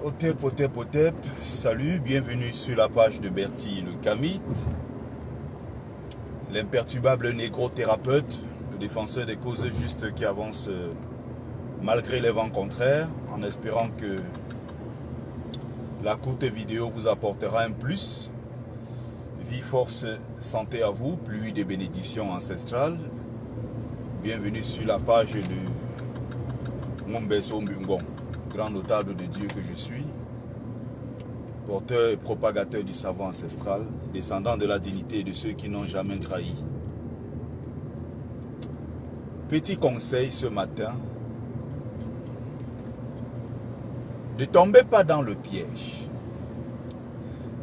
Potep, salut, bienvenue sur la page de Bertie le Kamite, l'imperturbable négro-thérapeute, le défenseur des causes justes qui avance malgré les vents contraires, en espérant que la courte vidéo vous apportera un plus. Vie, force, santé à vous, pluie de bénédictions ancestrales. Bienvenue sur la page de Ngombeso Mbungon, grand notable de Dieu que je suis, porteur et propagateur du savoir ancestral, descendant de la dignité de ceux qui n'ont jamais trahi. Petit conseil ce matin, ne tombez pas dans le piège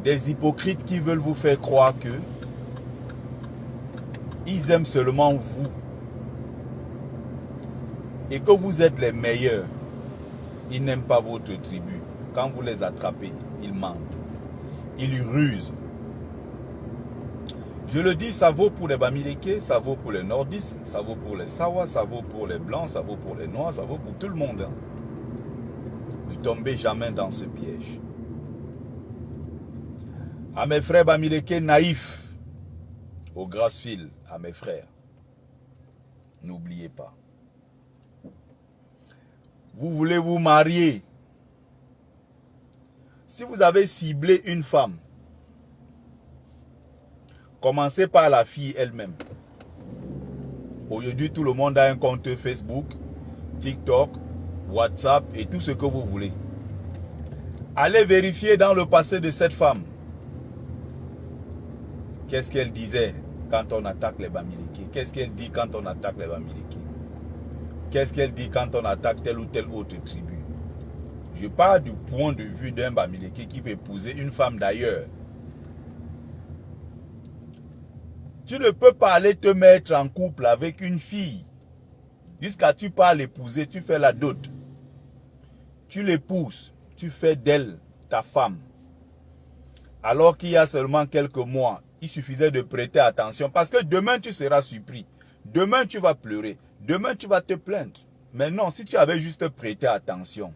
des hypocrites qui veulent vous faire croire que ils aiment seulement vous et que vous êtes les meilleurs. Ils n'aiment pas votre tribu. Quand vous les attrapez, ils mentent. Ils rusent. Je le dis, ça vaut pour les Bamileke, ça vaut pour les Nordistes, ça vaut pour les Sawa, ça vaut pour les Blancs, ça vaut pour les Noirs, ça vaut pour tout le monde. Ne tombez jamais dans ce piège. À mes frères Bamileke naïfs, au Grassfield, à mes frères, n'oubliez pas. Vous voulez vous marier. Si vous avez ciblé une femme, commencez par la fille elle-même. Aujourd'hui, tout le monde a un compte Facebook, TikTok, WhatsApp et tout ce que vous voulez. Allez vérifier dans le passé de cette femme. Qu'est-ce qu'elle disait quand on attaque les Bamileke? Qu'est-ce qu'elle dit quand on attaque les Bamileke? Qu'est-ce qu'elle dit quand on attaque telle ou telle autre tribu? Je parle du point de vue d'un Bamileke qui veut épouser une femme d'ailleurs. Tu ne peux pas aller te mettre en couple avec une fille jusqu'à tu pas l'épouser, tu fais la dot. Tu l'épouses, tu fais d'elle ta femme. Alors qu'il y a seulement quelques mois, il suffisait de prêter attention parce que demain tu seras surpris. Demain tu vas pleurer. Demain tu vas te plaindre. Mais non, si tu avais juste prêté attention,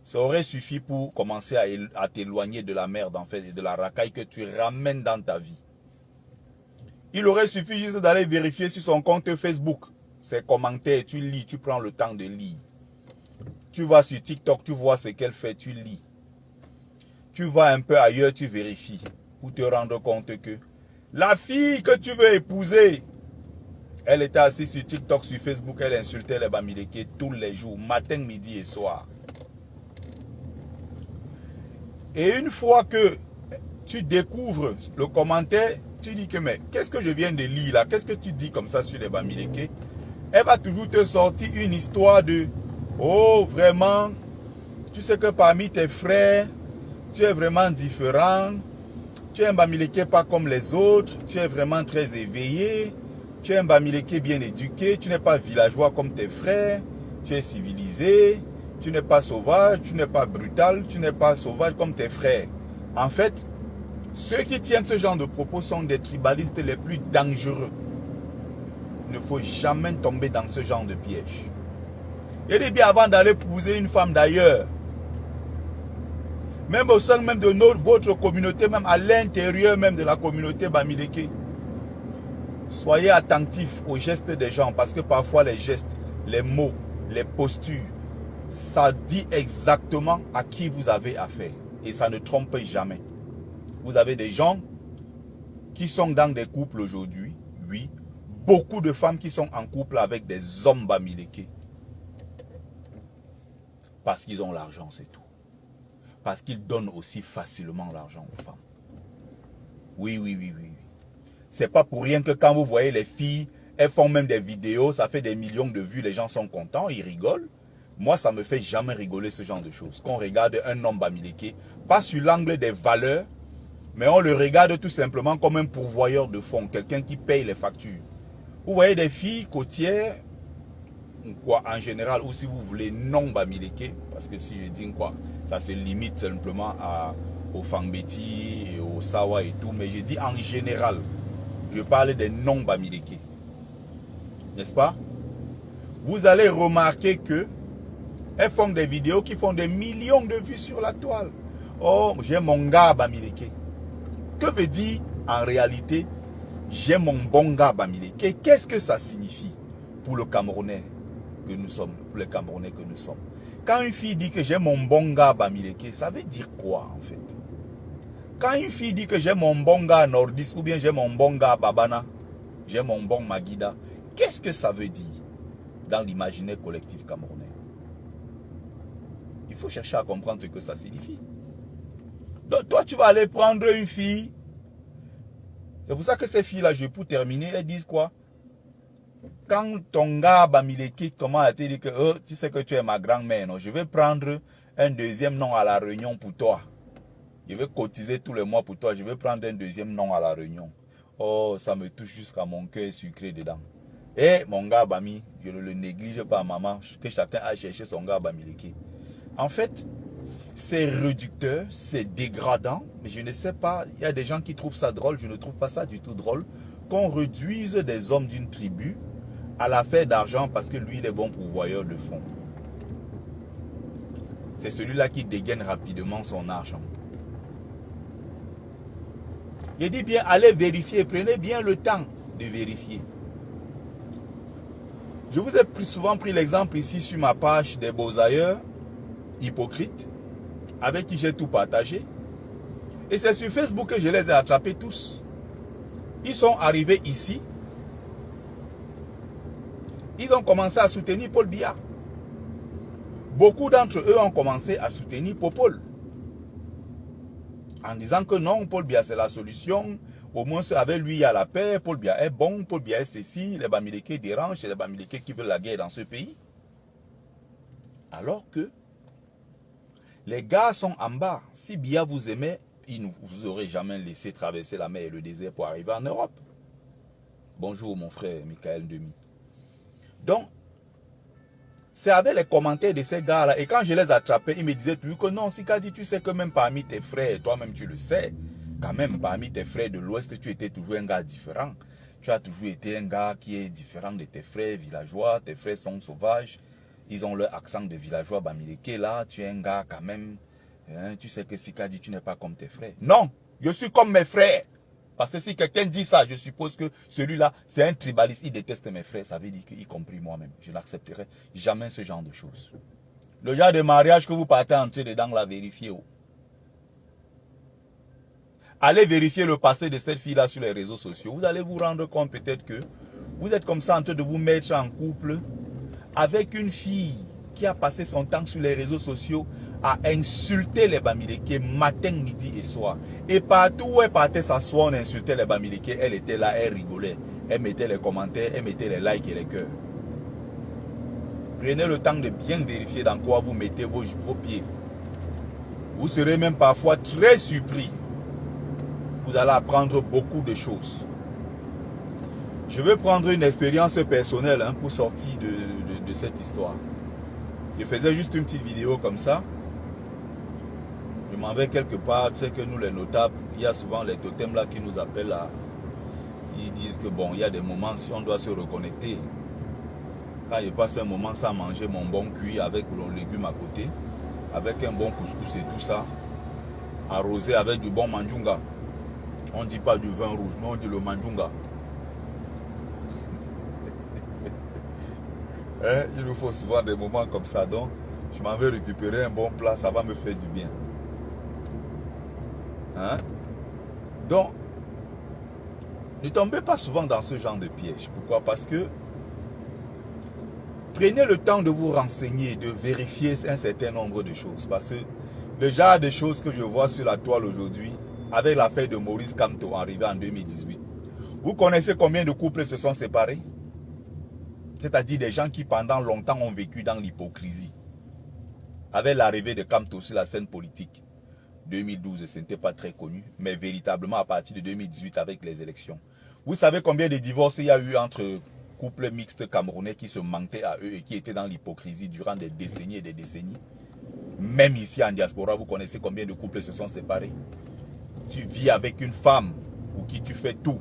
ça aurait suffi pour commencer à t'éloigner de la merde en fait et de la racaille que tu ramènes dans ta vie. Il aurait suffi juste d'aller vérifier sur son compte Facebook ses commentaires, tu lis, tu prends le temps de lire. Tu vas sur TikTok, tu vois ce qu'elle fait, tu lis. Tu vas un peu ailleurs, tu vérifies pour te rendre compte que la fille que tu veux épouser, elle était assise sur TikTok, sur Facebook, elle insultait les Bamileke tous les jours, matin, midi et soir. Et une fois que tu découvres le commentaire, tu dis que mais qu'est-ce que je viens de lire là? Qu'est-ce que tu dis comme ça sur les Bamileke? Elle va toujours te sortir une histoire de oh vraiment, tu sais que parmi tes frères, tu es vraiment différent. Tu es un Bamileke pas comme les autres. Tu es vraiment très éveillé. Tu es un Bamileke bien éduqué. Tu n'es pas villageois comme tes frères. Tu es civilisé. Tu n'es pas sauvage. Tu n'es pas brutal. Tu n'es pas sauvage comme tes frères. En fait, ceux qui tiennent ce genre de propos sont des tribalistes les plus dangereux. Il ne faut jamais tomber dans ce genre de piège. Il dit bien avant d'aller épouser une femme d'ailleurs, même au sein même de votre communauté, même à l'intérieur même de la communauté Bamileke, soyez attentifs aux gestes des gens parce que parfois les gestes, les mots, les postures, ça dit exactement à qui vous avez affaire et ça ne trompe jamais. Vous avez des gens qui sont dans des couples aujourd'hui, oui, beaucoup de femmes qui sont en couple avec des hommes Bamileke parce qu'ils ont l'argent, c'est tout. Parce qu'ils donnent aussi facilement l'argent aux femmes. Oui. C'est pas pour rien que quand vous voyez les filles, elles font même des vidéos, ça fait des millions de vues, les gens sont contents, ils rigolent. Moi, ça me fait jamais rigoler ce genre de choses. Qu'on regarde un homme Bamileke, pas sur l'angle des valeurs, mais on le regarde tout simplement comme un pourvoyeur de fonds, quelqu'un qui paye les factures. Vous voyez des filles côtières, quoi, en général, ou si vous voulez non Bamileke, parce que si je dis quoi, ça se limite simplement aux Fangbeti et aux Sawa et tout, mais je dis en général, je parle des non Bamileke, n'est-ce pas? Vous allez remarquer que Elles font des vidéos qui font des millions de vues sur la toile. Oh, j'ai mon gars Bamileke. Que veut dire en réalité, j'ai mon bon gars Bamileke? Qu'est-ce que ça signifie pour le Camerounais que nous sommes, pour les Camerounais que nous sommes? Quand une fille dit que j'ai mon bon gars Bamileke, ça veut dire quoi en fait? Quand une fille dit que j'ai mon bon gars Nordis ou bien j'ai mon bon gars Babana, j'ai mon bon Magida, qu'est-ce que ça veut dire dans l'imaginaire collectif camerounais? Il faut chercher à comprendre ce que ça signifie. Donc toi, tu vas aller prendre une fille. C'est pour ça que ces filles-là, pour terminer, elles disent quoi? Quand ton gars Bamileke commence à te dire que tu sais que tu es ma grand-mère, non? Je vais prendre un deuxième nom à la réunion pour toi. Je vais cotiser tous les mois pour toi. Je vais prendre un deuxième nom à la réunion. Oh, ça me touche jusqu'à mon cœur sucré dedans. Et mon gars Bami, je ne le néglige pas, maman, que chacun a cherché son gars Bamileke. En fait, c'est réducteur, c'est dégradant, mais je ne sais pas, il y a des gens qui trouvent ça drôle, je ne trouve pas ça du tout drôle, qu'on réduise des hommes d'une tribu à l'affaire d'argent parce que lui, il est bon pourvoyeur de fonds. C'est celui-là qui dégaine rapidement son argent. Je dis bien, allez vérifier, prenez bien le temps de vérifier. Je vous ai plus souvent pris l'exemple ici sur ma page des beaux-ailleurs hypocrites, avec qui j'ai tout partagé. Et c'est sur Facebook que je les ai attrapés tous. Ils sont arrivés ici. Ils ont commencé à soutenir Paul Biya. Beaucoup d'entre eux ont commencé à soutenir Popol. En disant que non, Paul Biya c'est la solution. Au moins avec lui il y a la paix. Paul Biya est bon, Paul Biya est ceci. Les Bamileke dérangent, c'est les Bamileke qui veulent la guerre dans ce pays. Alors que les gars sont en bas. Si Biya vous aimait, il ne vous aurait jamais laissé traverser la mer et le désert pour arriver en Europe. Bonjour mon frère Michael Demi. Donc, c'est avec les commentaires de ces gars-là. Et quand je les attrapais, ils me disaient toujours que non, Sikadi, tu sais que même parmi tes frères, toi-même tu le sais, quand même parmi tes frères de l'Ouest, tu étais toujours un gars différent. Tu as toujours été un gars qui est différent de tes frères villageois. Tes frères sont sauvages. Ils ont leur accent de villageois Bamileke. Là, tu es un gars quand même. Hein, tu sais que Sikadi, tu n'es pas comme tes frères. Non, je suis comme mes frères. Parce que si quelqu'un dit ça, je suppose que celui-là, c'est un tribaliste. Il déteste mes frères. Ça veut dire qu'y compris moi-même. Je n'accepterai jamais ce genre de choses. Le genre de mariage que vous partez entrer dedans, la vérifier. Allez vérifier le passé de cette fille-là sur les réseaux sociaux. Vous allez vous rendre compte peut-être que vous êtes comme ça en train de vous mettre en couple avec une fille qui a passé son temps sur les réseaux sociaux à insulter les Bamileke matin, midi et soir. Et partout où elle partait s'asseoir, on insultait les Bamileke. Elle était là, elle rigolait. Elle mettait les commentaires, elle mettait les likes et les cœurs. Prenez le temps de bien vérifier dans quoi vous mettez vos pieds. Vous serez même parfois très surpris. Vous allez apprendre beaucoup de choses. Je vais prendre une expérience personnelle pour sortir de cette histoire. Je faisais juste une petite vidéo comme ça. Je m'en vais quelque part. Tu sais que nous les notables, il y a souvent les totems là qui nous appellent là. Ils disent que bon, il y a des moments si on doit se reconnecter. Quand je passe un moment sans manger mon bon cuit avec mon légume à côté, avec un bon couscous et tout ça, arrosé avec du bon manjunga. On ne dit pas du vin rouge, mais on dit le manjunga. Il nous faut souvent des moments comme ça. Donc, je m'en vais récupérer un bon plat, ça va me faire du bien. Donc, ne tombez pas souvent dans ce genre de piège. Pourquoi? Parce que prenez le temps de vous renseigner, de vérifier un certain nombre de choses. Parce que le genre de choses que je vois sur la toile aujourd'hui, avec l'affaire de Maurice Kamto arrivée en 2018, vous connaissez combien de couples se sont séparés? C'est-à-dire des gens qui pendant longtemps ont vécu dans l'hypocrisie. Avec l'arrivée de Kamto sur la scène politique, 2012, ce n'était pas très connu, mais véritablement à partir de 2018 avec les élections. Vous savez combien de divorces il y a eu entre couples mixtes camerounais qui se mentaient à eux et qui étaient dans l'hypocrisie durant des décennies et des décennies? Même ici en diaspora, vous connaissez combien de couples se sont séparés? Tu vis avec une femme pour qui tu fais tout.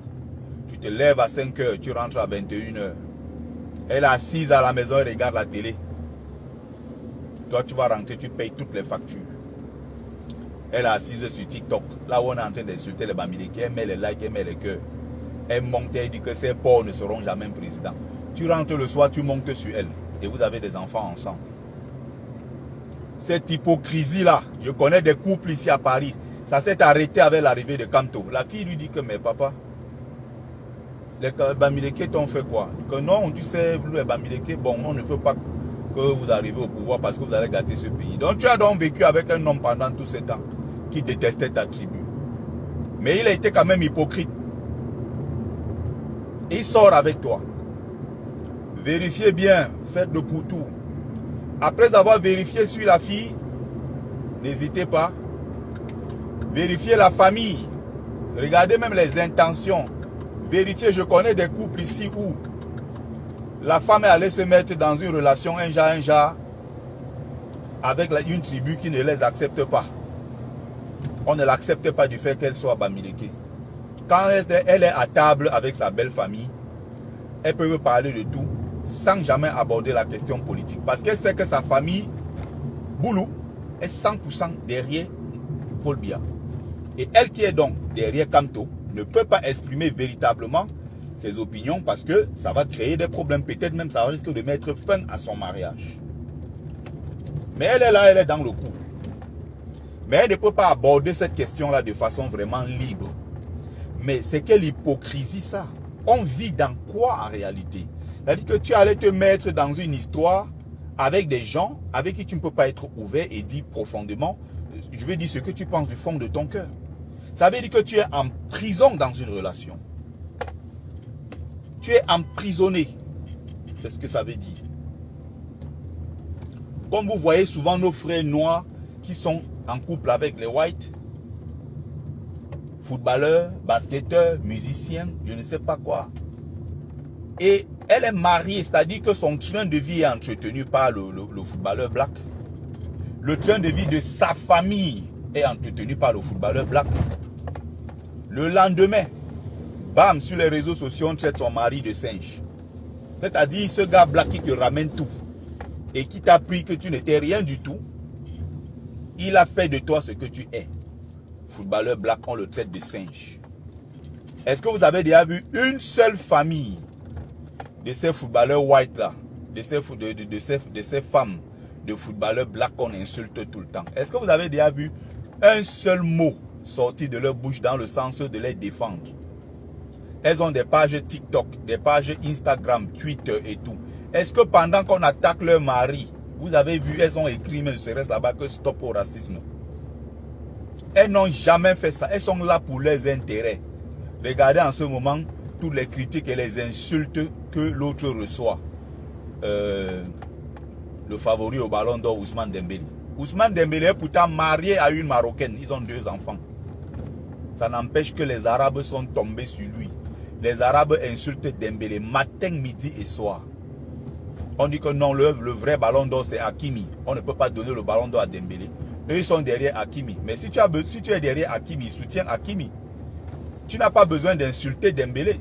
Tu te lèves à 5 h, tu rentres à 21 h. Elle est assise à la maison et regarde la télé. Toi, tu vas rentrer, tu payes toutes les factures. Elle est assise sur TikTok. Là où on est en train d'insulter les Bamileke, elle met les likes, elle met les cœurs. Elle monte, elle dit que ces pauvres ne seront jamais présidents. Tu rentres le soir, tu montes sur elle. Et vous avez des enfants ensemble. Cette hypocrisie-là, je connais des couples ici à Paris. Ça s'est arrêté avec l'arrivée de Kamto. La fille lui dit que, mais papa, les Bamileke t'ont fait quoi? Que non, tu sais, les Bamileke, bon, on ne veut pas que vous arrivez au pouvoir parce que vous allez gâter ce pays. Donc tu as donc vécu avec un homme pendant tout ce temps qui détestait ta tribu. Mais il a été quand même hypocrite. Il sort avec toi. Vérifiez bien, faites le pourtour. Après avoir vérifié sur la fille, n'hésitez pas. Vérifiez la famille. Regardez même les intentions. Vérifiez, je connais des couples ici où la femme est allée se mettre dans une relation un genre avec une tribu qui ne les accepte pas. On ne l'accepte pas du fait qu'elle soit Bamileke. Quand elle est à table avec sa belle famille, elle peut parler de tout sans jamais aborder la question politique. Parce qu'elle sait que sa famille, Boulou, est 100% derrière Paul Biya. Et elle qui est donc derrière Kamto ne peut pas exprimer véritablement ses opinions parce que ça va créer des problèmes. Peut-être même ça risque de mettre fin à son mariage. Mais elle est là, elle est dans le coup. Mais elle ne peut pas aborder cette question-là de façon vraiment libre. Mais c'est quelle hypocrisie ça? On vit dans quoi en réalité? C'est-à-dire que tu allais te mettre dans une histoire avec des gens avec qui tu ne peux pas être ouvert et dire profondément, je veux dire ce que tu penses du fond de ton cœur. Ça veut dire que tu es en prison dans une relation. Tu es emprisonné. C'est ce que ça veut dire. Comme vous voyez souvent nos frères noirs qui sont en couple avec les whites, footballeurs, basketteurs, musiciens, je ne sais pas quoi. Et elle est mariée, c'est-à-dire que son train de vie est entretenu par le footballeur black. Le train de vie de sa famille est entretenu par le footballeur black. Le lendemain, bam, sur les réseaux sociaux, on traite son mari de singe. C'est-à-dire ce gars black qui te ramène tout et qui t'a appris que tu n'étais rien du tout, il a fait de toi ce que tu es. Footballeur black, on le traite de singe. Est-ce que vous avez déjà vu une seule famille de ces footballeurs white là, de ces femmes de footballeurs black qu'on insulte tout le temps? Est-ce que vous avez déjà vu un seul mot sorti de leur bouche dans le sens de les défendre? Elles ont des pages TikTok, des pages Instagram, Twitter et tout. Est-ce que pendant qu'on attaque leur mari, vous avez vu, elles ont écrit, mais je reste là-bas, que stop au racisme? Elles n'ont jamais fait ça. Elles sont là pour leurs intérêts. Regardez en ce moment toutes les critiques et les insultes que l'autre reçoit. Le favori au ballon d'or, Ousmane Dembélé. Ousmane Dembélé est pourtant marié à une Marocaine. Ils ont 2 enfants. Ça n'empêche que les Arabes sont tombés sur lui. Les Arabes insultent Dembélé matin, midi et soir. On dit que non, le vrai ballon d'or c'est Hakimi. On ne peut pas donner le ballon d'or à Dembélé. Eux ils sont derrière Hakimi. Mais si tu es derrière Hakimi, soutiens Hakimi. Tu n'as pas besoin d'insulter Dembélé.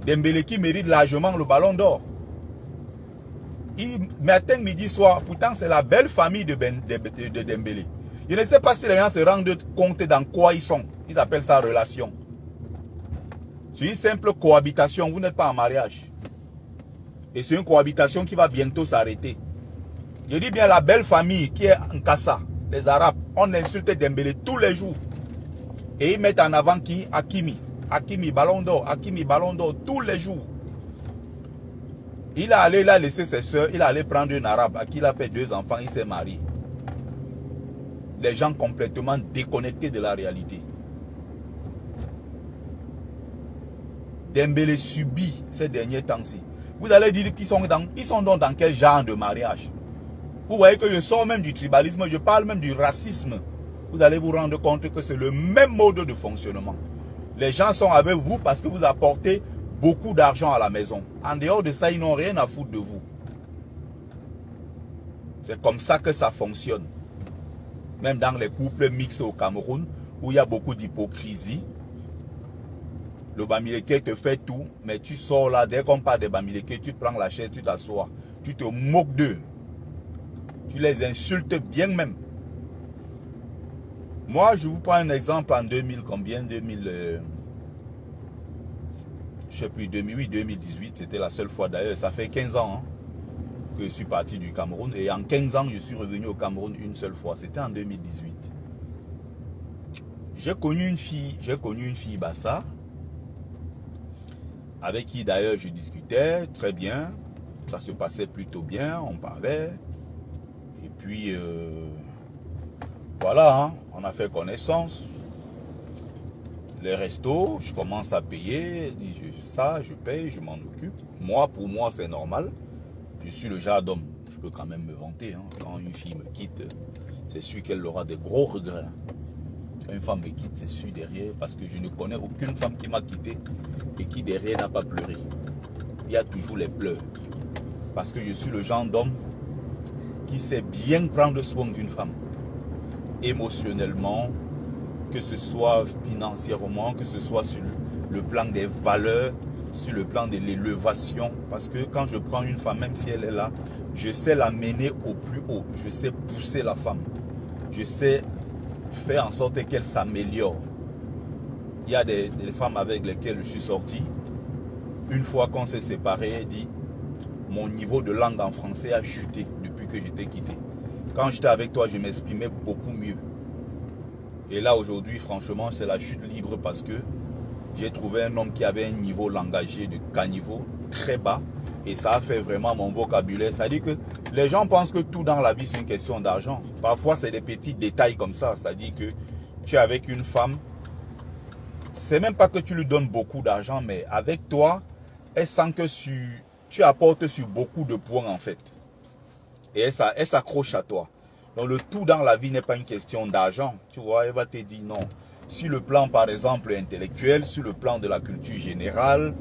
Dembélé qui mérite largement le ballon d'or. Matin, midi, soir, pourtant c'est la belle famille de Dembélé. Je ne sais pas si les gens se rendent compte dans quoi ils sont. Ils appellent ça relation. C'est une simple cohabitation, vous n'êtes pas en mariage. Et c'est une cohabitation qui va bientôt s'arrêter. Je dis bien la belle famille qui est en Kassa, les Arabes, on insulte Dembélé tous les jours. Et ils mettent en avant qui? Hakimi. Hakimi, ballon d'or, Hakimi, ballon d'or, tous les jours. Il a laissé ses soeurs, il est allé prendre une arabe à qui il a fait 2 enfants, il s'est marié. Les gens complètement déconnectés de la réalité. Dembélé subit ces derniers temps-ci. Vous allez dire qu'ils sont donc dans quel genre de mariage? Vous voyez que je sors même du tribalisme, je parle même du racisme. Vous allez vous rendre compte que c'est le même mode de fonctionnement. Les gens sont avec vous parce que vous apportez beaucoup d'argent à la maison. En dehors de ça, ils n'ont rien à foutre de vous. C'est comme ça que ça fonctionne. Même dans les couples mixtes au Cameroun, où il y a beaucoup d'hypocrisie, le Bamileke te fait tout, mais tu sors là, dès qu'on parle de Bamileke, tu prends la chaise, tu t'assois, tu te moques d'eux. Tu les insultes bien même. Moi, je vous prends un exemple en 2000, combien 2000, je sais plus, 2008, 2018, c'était la seule fois d'ailleurs. Ça fait 15 ans hein, que je suis parti du Cameroun. Et en 15 ans, je suis revenu au Cameroun une seule fois. C'était en 2018. J'ai connu une fille Bassa, avec qui d'ailleurs je discutais très bien. Ça se passait plutôt bien, on parlait. Et puis, voilà, hein, on a fait connaissance. Les restos, je commence à payer. Elle dit, ça, je paye, je m'en occupe. Moi, pour moi, c'est normal. Je suis le genre d'homme. Je peux quand même me vanter. Hein. Quand une fille me quitte, c'est sûr qu'elle aura des gros regrets. Quand une femme me quitte, c'est sûr derrière. Parce que je ne connais aucune femme qui m'a quitté et qui derrière n'a pas pleuré. Il y a toujours les pleurs. Parce que je suis le genre d'homme qui sait bien prendre soin d'une femme. Émotionnellement, que ce soit financièrement, que ce soit sur le plan des valeurs, sur le plan de l'élévation. Parce que quand je prends une femme, même si elle est là, je sais la mener au plus haut. Je sais pousser la femme. Je sais faire en sorte qu'elle s'améliore. Il y a des femmes avec lesquelles je suis sorti. Une fois qu'on s'est séparés, elle dit, mon niveau de langue en français a chuté depuis que j'étais quitté. Quand j'étais avec toi, je m'exprimais beaucoup mieux. Et là, aujourd'hui, franchement, c'est la chute libre parce que j'ai trouvé un homme qui avait un niveau langagier de caniveau très bas. Et ça a fait vraiment mon vocabulaire. C'est-à-dire que les gens pensent que tout dans la vie, c'est une question d'argent. Parfois, c'est des petits détails comme ça. C'est-à-dire que tu es avec une femme. C'est même pas que tu lui donnes beaucoup d'argent, mais avec toi, elle sent que tu apportes sur beaucoup de points en fait. Et elle s'accroche à toi. Donc le tout dans la vie n'est pas une question d'argent. Tu vois, elle va te dire non. Sur le plan par exemple intellectuel, sur le plan de la culture générale,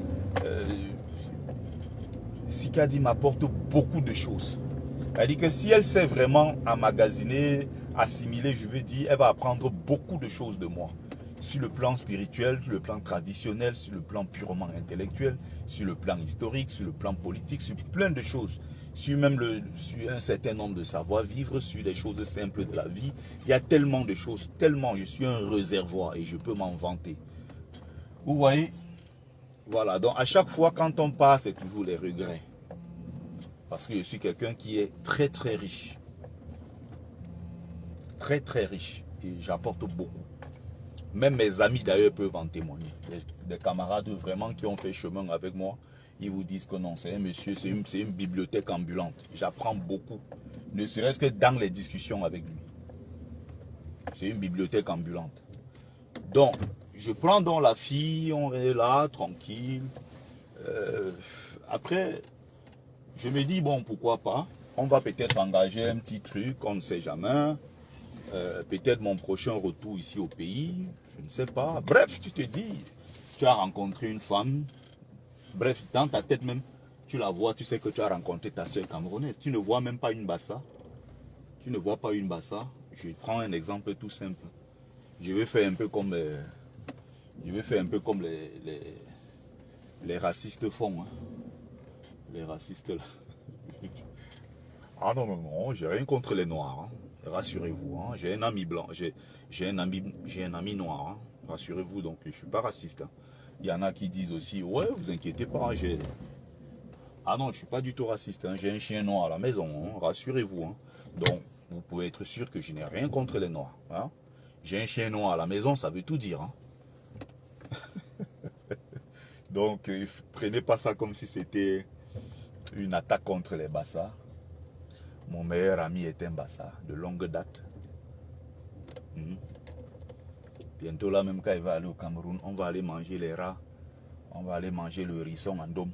Sikadi m'apporte beaucoup de choses. Elle dit que si elle sait vraiment emmagasiner, assimiler, je veux dire, elle va apprendre beaucoup de choses de moi. Sur le plan spirituel, sur le plan traditionnel, sur le plan purement intellectuel, sur le plan historique, sur le plan politique, sur plein de choses. Sur même sur un certain nombre de savoir-vivre, sur les choses simples de la vie. Il y a tellement de choses, tellement, je suis un réservoir et je peux m'en vanter. Vous voyez? Voilà, donc à chaque fois quand on part, c'est toujours les regrets. Parce que je suis quelqu'un qui est très très riche. Très très riche. Et j'apporte beaucoup. Même mes amis d'ailleurs peuvent en témoigner. Des camarades vraiment qui ont fait chemin avec moi. Ils vous disent que non, c'est un monsieur, c'est une bibliothèque ambulante. J'apprends beaucoup. Ne serait-ce que dans les discussions avec lui. C'est une bibliothèque ambulante. Donc, je prends donc la fille, on est là, tranquille. Après, je me dis, bon, pourquoi pas. On va peut-être engager un petit truc, on ne sait jamais. Peut-être mon prochain retour ici au pays, je ne sais pas. Bref, tu te dis, tu as rencontré une femme. Bref, dans ta tête même, tu la vois, tu sais que tu as rencontré ta soeur camerounaise. Tu ne vois même pas une Bassa. Tu ne vois pas une Bassa. Je prends un exemple tout simple. Je vais faire un peu comme, les racistes font. Hein. Les racistes là. Ah non, non, non, j'ai rien contre les noirs. Hein. Rassurez-vous, hein. J'ai un ami blanc, j'ai un ami noir. Hein. Rassurez-vous, donc je ne suis pas raciste. Hein. Il y en a qui disent aussi, ouais, vous inquiétez pas, ah non, je ne suis pas du tout raciste. Hein. J'ai un chien noir à la maison, hein. Rassurez-vous. Hein. Donc, vous pouvez être sûr que je n'ai rien contre les noirs. Hein. J'ai un chien noir à la maison, ça veut tout dire. Hein. Donc, prenez pas ça comme si c'était une attaque contre les Bassa. Mon meilleur ami est un Bassa de longue date. Bientôt là, même quand il va aller au Cameroun, on va aller manger les rats. On va aller manger le hérisson en dôme.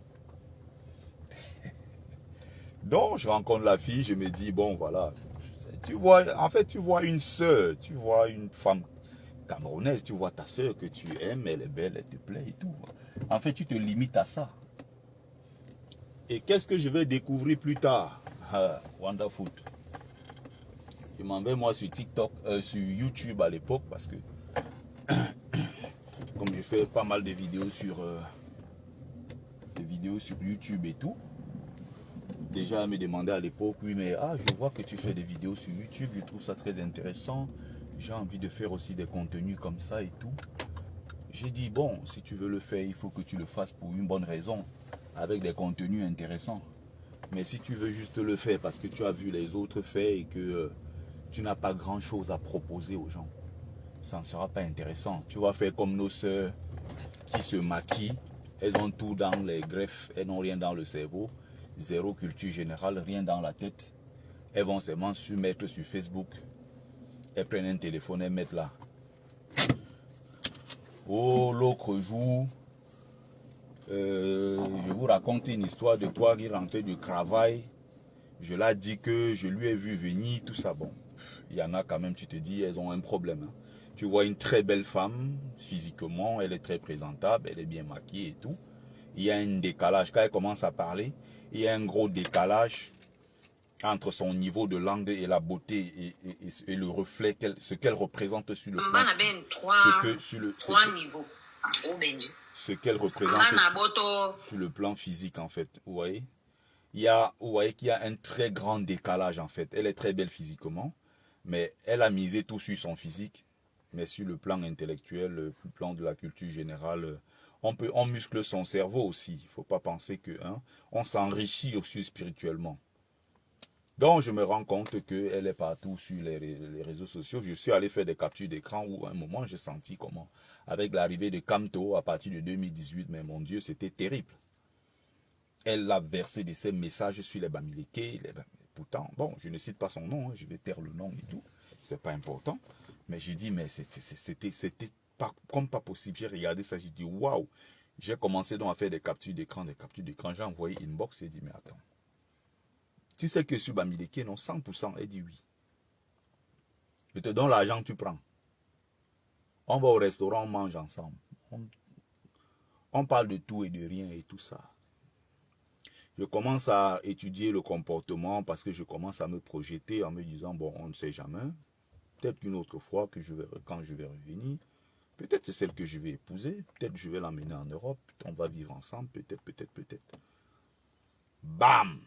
Donc, je rencontre la fille, je me dis, bon, voilà. Tu vois, en fait, tu vois une soeur, tu vois une femme camerounaise, tu vois ta soeur que tu aimes, elle est belle, elle te plaît et tout. En fait, tu te limites à ça. Et qu'est-ce que je vais découvrir plus tard? Wonderfoot. Je m'en vais moi sur TikTok, sur YouTube à l'époque, parce que comme je fais pas mal de vidéos sur YouTube et tout, déjà me demandait à l'époque, oui, mais je vois que tu fais des vidéos sur YouTube, je trouve ça très intéressant. J'ai envie de faire aussi des contenus comme ça et tout. J'ai dit, bon, si tu veux le faire, il faut que tu le fasses pour une bonne raison, avec des contenus intéressants. Mais si tu veux juste le faire parce que tu as vu les autres faire et que tu n'as pas grand-chose à proposer aux gens, ça ne sera pas intéressant. Tu vas faire comme nos sœurs qui se maquillent. Elles ont tout dans les greffes, elles n'ont rien dans le cerveau. Zéro culture générale, rien dans la tête. Elles vont seulement se mettre sur Facebook. Elles prennent un téléphone, elles mettent là. Oh, l'autre jour, je vous raconte une histoire de quoi il rentrait du travail. Je l'ai dit que je lui ai vu venir, tout ça. Bon, il y en a quand même, tu te dis, elles ont un problème. Hein. Tu vois une très belle femme, physiquement, elle est très présentable, elle est bien maquillée et tout. Il y a un décalage. Quand elle commence à parler, il y a un gros décalage entre son niveau de langue et la beauté et le reflet, ce qu'elle représente sur le plan. Ce qu'elle représente sur le plan physique, en fait. Vous voyez? Vous voyez qu'il y a un très grand décalage, en fait. Elle est très belle physiquement, mais elle a misé tout sur son physique. Mais sur le plan intellectuel, le plan de la culture générale, on muscle son cerveau aussi. Il ne faut pas penser que on s'enrichit aussi spirituellement. Donc, je me rends compte qu'elle est partout sur les réseaux sociaux. Je suis allé faire des captures d'écran où, à un moment, j'ai senti comment, avec l'arrivée de Camto à partir de 2018, mais mon Dieu, c'était terrible. Elle a versé de ses messages sur les Bamileke. Pourtant, bon, je ne cite pas son nom, je vais taire le nom et tout. C'est pas important. Mais j'ai dit, mais c'était pas, comme pas possible. J'ai regardé ça, j'ai dit, waouh. J'ai commencé donc à faire des captures d'écran, J'ai envoyé inbox et dit, mais attends. Tu sais que sur Bamileke, non, 100%, elle dit oui. Je te donne l'argent, tu prends. On va au restaurant, on mange ensemble. On parle de tout et de rien et tout ça. Je commence à étudier le comportement parce que je commence à me projeter en me disant, bon, on ne sait jamais. Peut-être qu'une autre fois, quand je vais revenir, peut-être c'est celle que je vais épouser. Peut-être je vais l'emmener en Europe. On va vivre ensemble. Peut-être. Bam!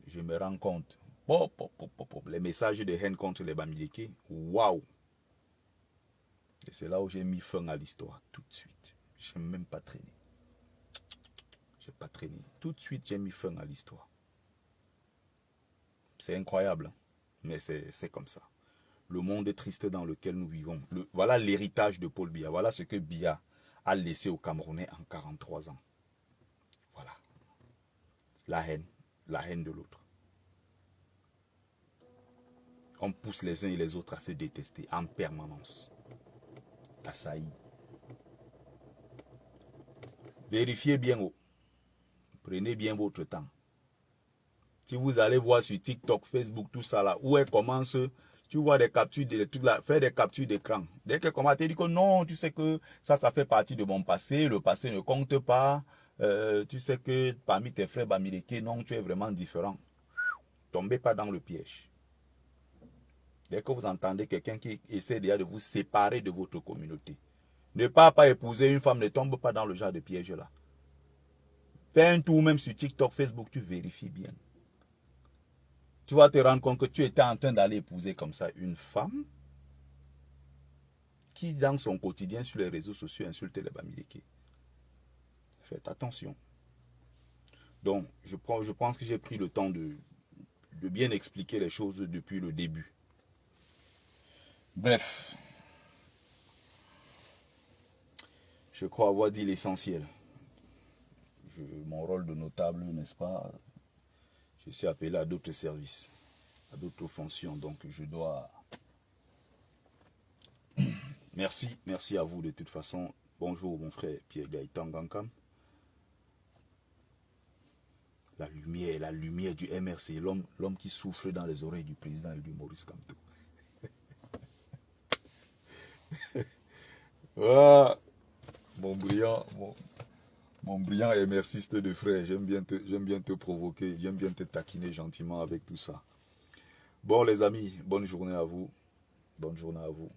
Je me rends compte. Les messages de haine contre les Bamileke. Waouh! Et c'est là où j'ai mis fin à l'histoire. Tout de suite. Je n'ai même pas traîné. Je n'ai pas traîné. Tout de suite, j'ai mis fin à l'histoire. C'est incroyable. Hein? Mais c'est comme ça. Le monde triste dans lequel nous vivons. Voilà l'héritage de Paul Biya. Voilà ce que Biya a laissé aux Camerounais en 43 ans. Voilà. La haine de l'autre. On pousse les uns et les autres à se détester en permanence. Assailli. Vérifiez bien. Prenez bien votre temps. Si vous allez voir sur TikTok, Facebook, tout ça là, où elle commence, tu vois des captures, des trucs là, faire des captures d'écran. Dès qu'elle commence, elle dit que non, tu sais que ça fait partie de mon passé, le passé ne compte pas. Tu sais que parmi tes frères Bamileke, non, tu es vraiment différent. Tombez pas dans le piège. Dès que vous entendez quelqu'un qui essaie déjà de vous séparer de votre communauté, ne pas épouser une femme, ne tombe pas dans le genre de piège là. Fais un tour même sur TikTok, Facebook, tu vérifies bien. Tu vas te rendre compte que tu étais en train d'aller épouser comme ça une femme qui, dans son quotidien sur les réseaux sociaux, insulte les Bamileke. Faites attention. Donc, je pense que j'ai pris le temps de bien expliquer les choses depuis le début. Bref. Je crois avoir dit l'essentiel. Mon rôle de notable, n'est-ce pas? Je suis appelé à d'autres services, à d'autres fonctions, donc je dois... Merci à vous de toute façon. Bonjour mon frère Pierre Gaëtan Gankam. La lumière du MRC, l'homme qui souffle dans les oreilles du président et du Maurice Kamto. Ah, mon brillant MRCiste de frère, j'aime bien te provoquer, j'aime bien te taquiner gentiment avec tout ça. Bon les amis, bonne journée à vous. Bonne journée à vous.